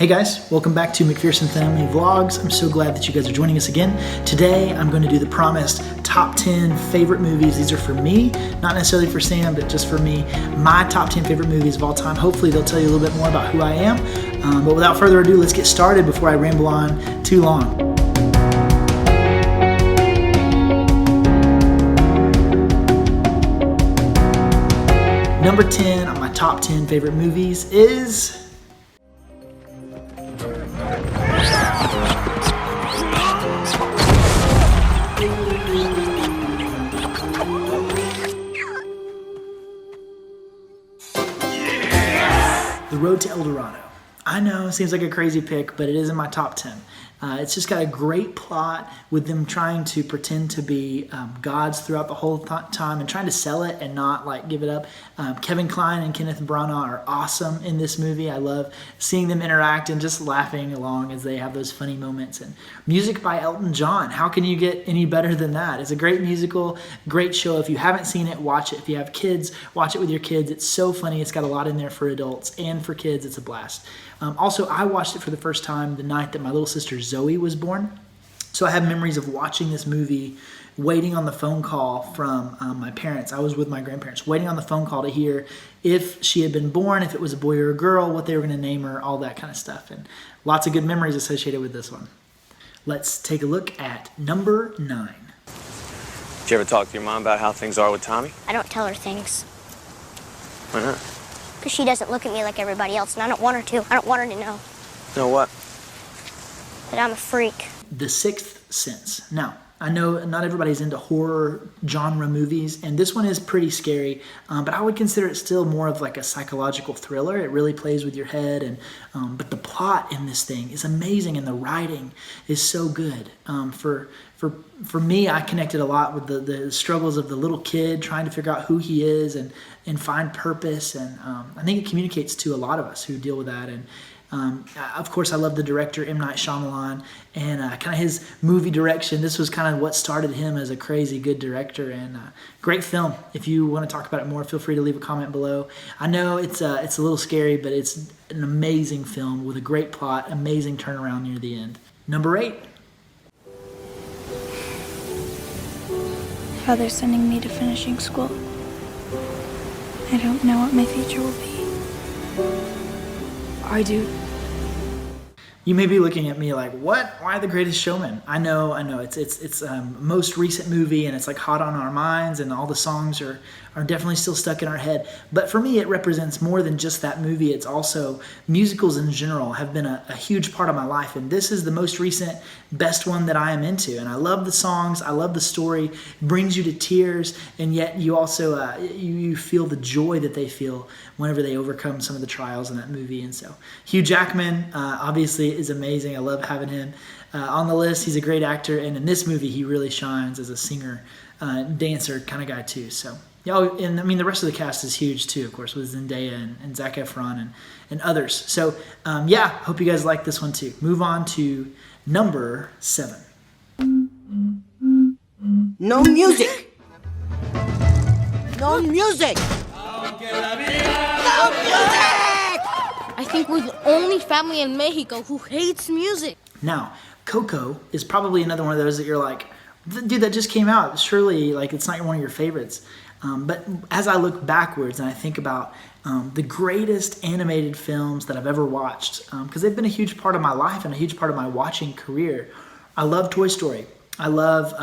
Hey guys, welcome back to McPherson Family Vlogs. I'm so glad that you guys are joining us again. Today I'm going to do the promised top 10 favorite movies. These are for me, not necessarily for Sam, but just for me. My top 10 favorite movies of all time. Hopefully they'll tell you a little bit more about who I am. But without further ado, let's get started before I ramble on too long. Number 10 on my top 10 favorite movies is The Road to El Dorado. I know, it seems like a crazy pick, but it is in my top 10. It's just got a great plot with them trying to pretend to be gods throughout the whole time and trying to sell it and not like give it up. Kevin Kline and Kenneth Branagh are awesome in this movie. I love seeing them interact and just laughing along as they have those funny moments. And music by Elton John. How can you get any better than that? It's a great musical, great show. If you haven't seen it, watch it. If you have kids, watch it with your kids. It's so funny. It's got a lot in there for adults and for kids. It's a blast. Also, I watched it for the first time the night that my little sister Zoe was born. So I have memories of watching this movie, waiting on the phone call from my parents. I was with my grandparents, waiting on the phone call to hear if she had been born, if it was a boy or a girl, what they were going to name her, all that kind of stuff. And lots of good memories associated with this one. Let's take a look at number 9. Did you ever talk to your mom about how things are with Tommy? I don't tell her things. Why not? Because she doesn't look at me like everybody else, and I don't want her to. I don't want her to know. Know what? That I'm a freak. The Sixth Sense. Now, I know not everybody's into horror genre movies, and this one is pretty scary, but I would consider it still more of like a psychological thriller. It really plays with your head, and but the plot in this thing is amazing, and the writing is so good. For me, I connected a lot with the struggles of the little kid trying to figure out who he is and find purpose, and I think it communicates to a lot of us who deal with that. And of course, I love the director, M. Night Shyamalan, and kind of his movie direction. This was kind of what started him as a crazy good director, and great film. If you want to talk about it more, feel free to leave a comment below. I know it's a little scary, but it's an amazing film with a great plot, amazing turnaround near the end. Number 8. Father's sending me to finishing school. I don't know what my future will be. I do. You may be looking at me like, what? Why The Greatest Showman? I know. It's most recent movie, and it's like hot on our minds, and all the songs are definitely still stuck in our head. But for me, it represents more than just that movie. It's also musicals in general have been a huge part of my life, and this is the most recent, best one that I am into. And I love the songs. I love the story. It brings you to tears, and yet you also you feel the joy that they feel whenever they overcome some of the trials in that movie. And so Hugh Jackman obviously is amazing. I love having him on the list. He's a great actor, and in this movie he really shines as a singer, dancer kind of guy too. So yeah, and I mean the rest of the cast is huge too, of course, with Zendaya and Zac Efron and others. So yeah, hope you guys like this one too. Move on to number 7. No music. No music. No music. I think we're the only family in Mexico who hates music. Now, Coco is probably another one of those that you're like, dude, that just came out. Surely, like, it's not one of your favorites. But as I look backwards and I think about the greatest animated films that I've ever watched, because they've been a huge part of my life and a huge part of my watching career, I love Toy Story. I love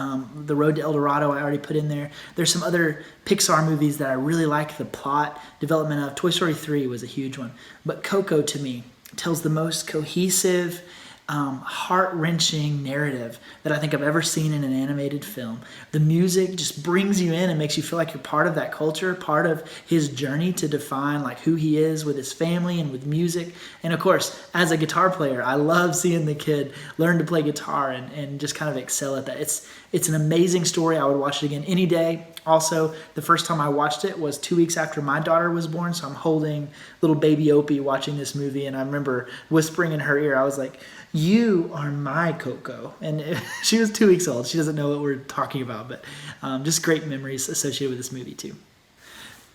The Road to El Dorado. I already put in there. There's some other Pixar movies that I really like the plot development of. Toy Story 3 was a huge one. But Coco, to me, tells the most cohesive, heart-wrenching narrative that I think I've ever seen in an animated film. The music just brings you in and makes you feel like you're part of that culture, part of his journey to define like who he is with his family and with music. And of course, as a guitar player, I love seeing the kid learn to play guitar and just kind of excel at that. It's an amazing story. I would watch it again any day. Also, the first time I watched it was 2 weeks after my daughter was born, so I'm holding little baby Opie watching this movie, and I remember whispering in her ear, I was like, "You are my Coco." And she was 2 weeks old. She doesn't know what we're talking about, but just great memories associated with this movie too.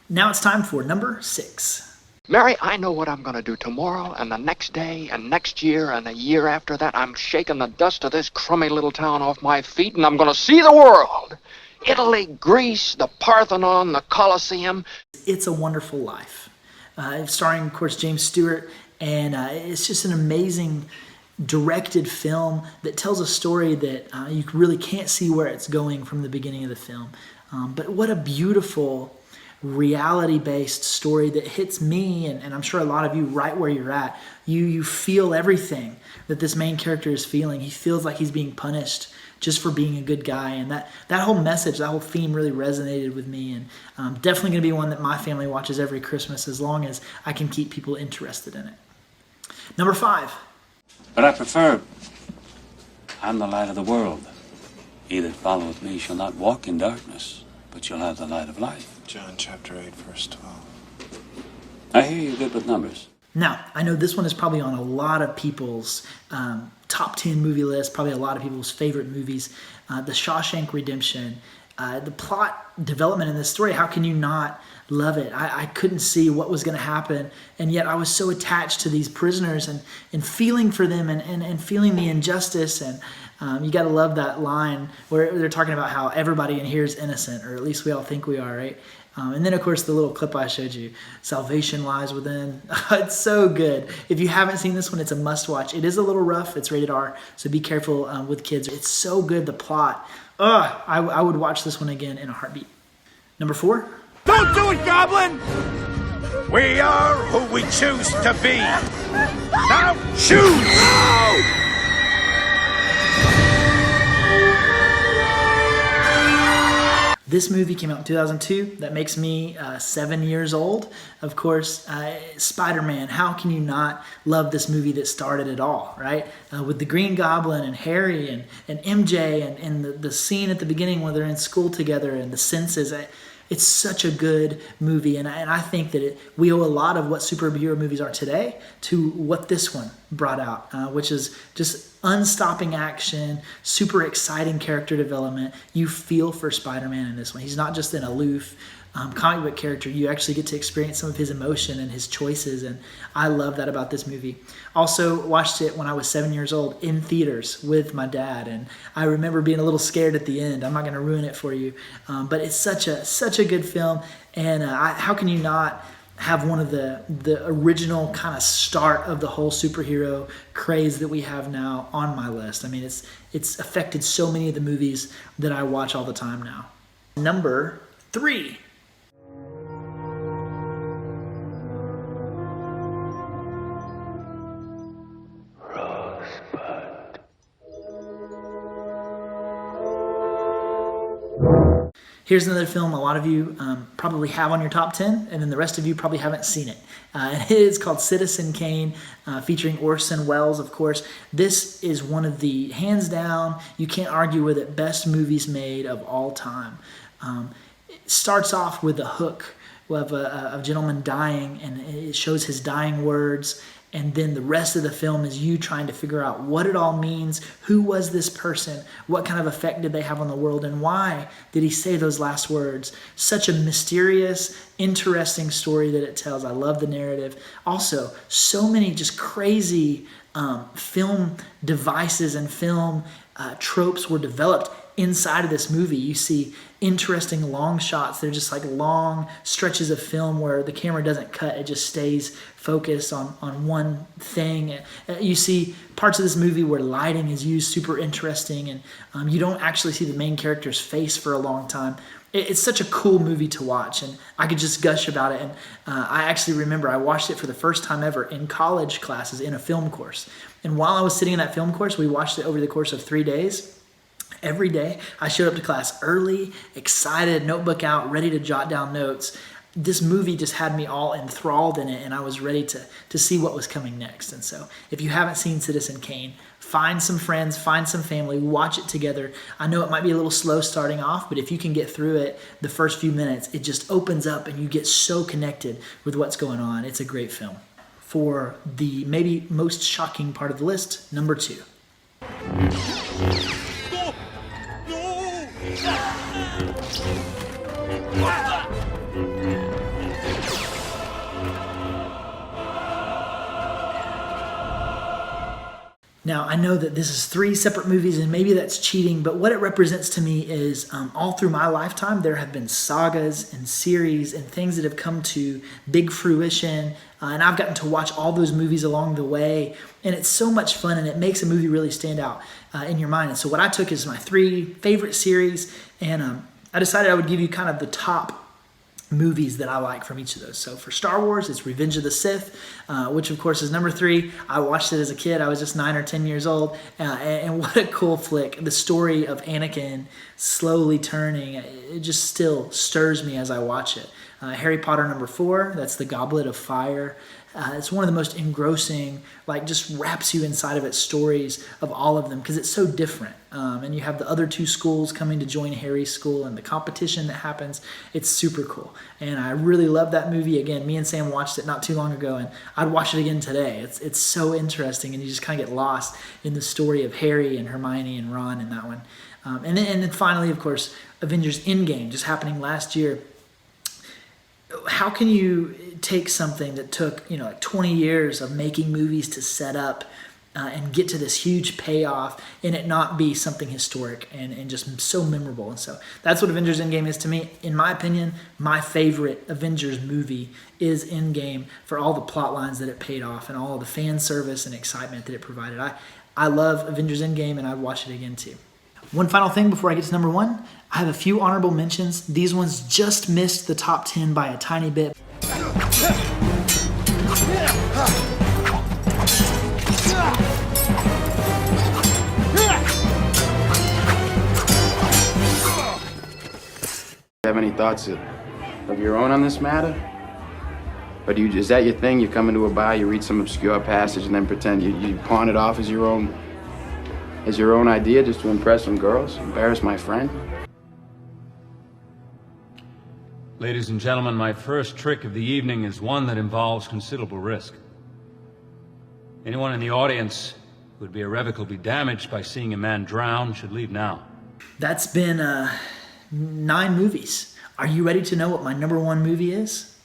Now it's time for number 6. Mary, I know what I'm going to do tomorrow and the next day and next year and a year after that. I'm shaking the dust of this crummy little town off my feet, and I'm going to see the world. Italy, Greece, the Parthenon, the Colosseum. It's a Wonderful Life. Starring, of course, James Stewart, and it's just an amazing directed film that tells a story that you really can't see where it's going from the beginning of the film. But what a beautiful reality-based story that hits me, and I'm sure a lot of you right where you're at. You feel everything that this main character is feeling. He feels like he's being punished just for being a good guy, and that whole message, that whole theme really resonated with me, and definitely going to be one that my family watches every Christmas as long as I can keep people interested in it. Number 5. But I prefer, I'm the light of the world. He that followeth me shall not walk in darkness, but shall have the light of life. John chapter 8, verse 12. I hear you're good with numbers. Now, I know this one is probably on a lot of people's top 10 movie list, probably a lot of people's favorite movies. The Shawshank Redemption. The plot development in this story, how can you not love it? I couldn't see what was going to happen, and yet I was so attached to these prisoners and feeling for them and feeling the injustice. And you got to love that line where they're talking about how everybody in here is innocent, or at least we all think we are, right? And then, of course, the little clip I showed you, salvation lies within. It's so good. If you haven't seen this one, it's a must-watch. It is a little rough. It's rated R, so be careful with kids. It's so good, the plot. I would watch this one again in a heartbeat. Number 4. Don't do it, Goblin! We are who we choose to be. Now choose! No! This movie came out in 2002. That makes me 7 years old. Of course, SpiderMan. How can you not love this movie that started it all, right? With the Green Goblin and Harry and MJ and the scene at the beginning where they're in school together and the senses. It's such a good movie, and I think that we owe a lot of what superhero movies are today to what this one brought out, which is just unstopping action, super exciting character development. You feel for Spider-Man in this one. He's not just an aloof comic book character. You actually get to experience some of his emotion and his choices, and I love that about this movie. Also watched it when I was 7 years old in theaters with my dad, and I remember being a little scared at the end. I'm not going to ruin it for you, but it's such a good film, and how can you not have one of the original kind of start of the whole superhero craze that we have now on my list. I mean, it's affected so many of the movies that I watch all the time now. Number 3. Here's another film a lot of you probably have on your top 10, and then the rest of you probably haven't seen it. It is called Citizen Kane, featuring Orson Welles, of course. This is one of the, hands down, you can't argue with it, best movies made of all time. It starts off with a hook of a gentleman dying, and it shows his dying words. And then the rest of the film is you trying to figure out what it all means. Who was this person? What kind of effect did they have on the world? And why did he say those last words? Such a mysterious, interesting story that it tells. I love the narrative. Also, so many just crazy film devices and film tropes were developed inside of this movie. You see interesting long shots. They're just like long stretches of film where the camera doesn't cut. It just stays focused on one thing. You see parts of this movie where lighting is used super interesting, and you don't actually see the main character's face for a long time. It's such a cool movie to watch, and I could just gush about it. And I actually remember I watched it for the first time ever in college classes in a film course. And while I was sitting in that film course, we watched it over the course of 3 days. Every day, I showed up to class early, excited, notebook out, ready to jot down notes. This movie just had me all enthralled in it, and I was ready to see what was coming next. And so, if you haven't seen Citizen Kane, find some friends, find some family, watch it together. I know it might be a little slow starting off, but if you can get through it the first few minutes, it just opens up and you get so connected with what's going on. It's a great film. For the maybe most shocking part of the list, number 2. Now, I know that this is 3 separate movies, and maybe that's cheating, but what it represents to me is all through my lifetime, there have been sagas and series and things that have come to big fruition, and I've gotten to watch all those movies along the way, and it's so much fun, and it makes a movie really stand out in your mind. And so what I took is my 3 favorite series, and I decided I would give you kind of the top movies that I like from each of those. So for Star Wars, it's Revenge of the Sith, which of course is number 3. I watched it as a kid. I was just 9 or 10 years old, and what a cool flick. The story of Anakin slowly turning, it just still stirs me as I watch it. Harry Potter number 4, that's the Goblet of Fire. It's one of the most engrossing, like just wraps you inside of its stories of all of them because it's so different. And you have the other 2 schools coming to join Harry's school and the competition that happens. It's super cool. And I really love that movie. Again, me and Sam watched it not too long ago, and I'd watch it again today. It's so interesting, and you just kind of get lost in the story of Harry and Hermione and Ron in that one. And then finally, of course, Avengers Endgame, just happening last year. How can you take something that took, like 20 years of making movies to set up and get to this huge payoff and it not be something historic and just so memorable? And so that's what Avengers Endgame is to me. In my opinion, my favorite Avengers movie is Endgame for all the plot lines that it paid off and all the fan service and excitement that it provided. I love Avengers Endgame, and I'd watch it again too. One final thing before I get to number 1, I have a few honorable mentions. These ones just missed the top 10 by a tiny bit. Have any thoughts of your own on this matter? Or is that your thing? You come into a bar, you read some obscure passage, and then pretend you pawn it off as your own idea just to impress some girls? Embarrass my friend? Ladies and gentlemen, my first trick of the evening is one that involves considerable risk. Anyone in the audience who would be irrevocably damaged by seeing a man drown should leave now. That's been 9 movies. Are you ready to know what my number 1 movie is?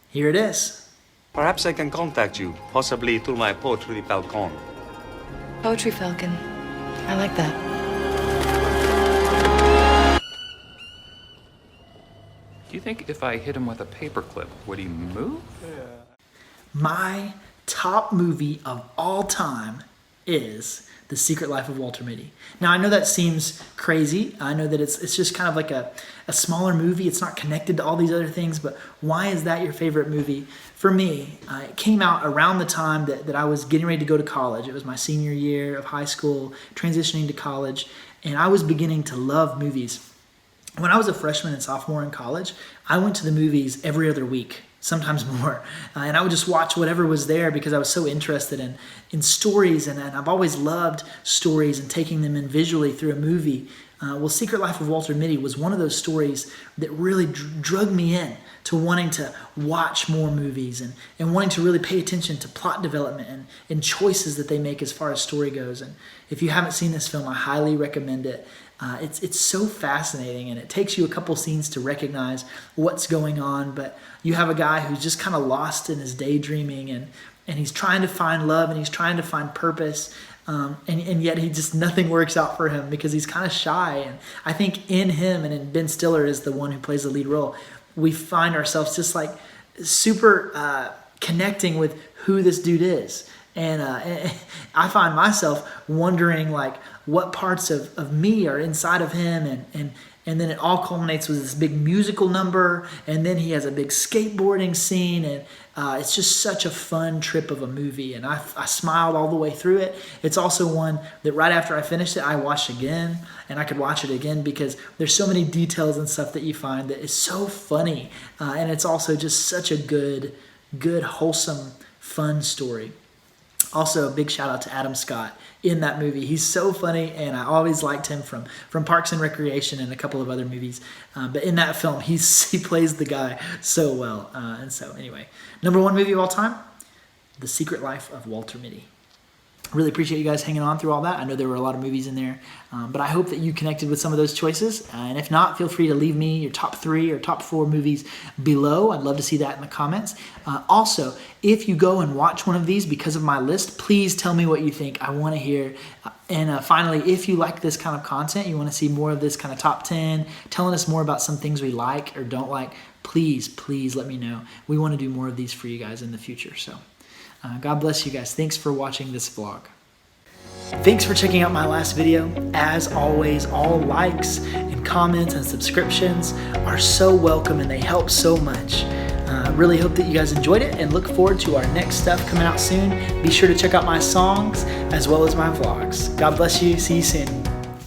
Here it is. Perhaps I can contact you, possibly through my Poetry Falcon. Poetry Falcon. I like that. Do you think if I hit him with a paperclip, would he move? My top movie of all time is The Secret Life of Walter Mitty. Now, I know that seems crazy. I know that it's just kind of like a smaller movie. It's not connected to all these other things, but why is that your favorite movie? For me, it came out around the time that I was getting ready to go to college. It was my senior year of high school, transitioning to college, and I was beginning to love movies. When I was a freshman and sophomore in college, I went to the movies every other week, sometimes more. And I would just watch whatever was there because I was so interested in stories, and I've always loved stories and taking them in visually through a movie. Well, Secret Life of Walter Mitty was one of those stories that really drug me in to wanting to watch more movies and wanting to really pay attention to plot development and choices that they make as far as story goes. And if you haven't seen this film, I highly recommend it. It's so fascinating, and it takes you a couple scenes to recognize what's going on, but you have a guy who's just kind of lost in his daydreaming, and he's trying to find love, and he's trying to find purpose, and yet nothing works out for him because he's kind of shy. And I think in him, and in Ben Stiller is the one who plays the lead role, we find ourselves just like super connecting with who this dude is. And I find myself wondering like what parts of me are inside of him, and then it all culminates with this big musical number, and then he has a big skateboarding scene, and it's just such a fun trip of a movie, and I smiled all the way through it. It's also one that right after I finished it, I watched again, and I could watch it again because there's so many details and stuff that you find that is so funny, and it's also just such a good, wholesome, fun story. Also, a big shout out to Adam Scott in that movie. He's so funny, and I always liked him from Parks and Recreation and a couple of other movies. But in that film, he plays the guy so well. And so anyway, number 1 movie of all time, The Secret Life of Walter Mitty. Really appreciate you guys hanging on through all that. I know there were a lot of movies in there, but I hope that you connected with some of those choices. And if not, feel free to leave me your top 3 or top 4 movies below. I'd love to see that in the comments. Also, if you go and watch one of these because of my list, please tell me what you think. I want to hear. And finally, if you like this kind of content, you want to see more of this kind of top 10, telling us more about some things we like or don't like, please let me know. We want to do more of these for you guys in the future. So God bless you guys. Thanks for watching this vlog. Thanks for checking out my last video. As always, all likes and comments and subscriptions are so welcome and they help so much. I really hope that you guys enjoyed it and look forward to our next stuff coming out soon. Be sure to check out my songs as well as my vlogs. God bless you. See you soon.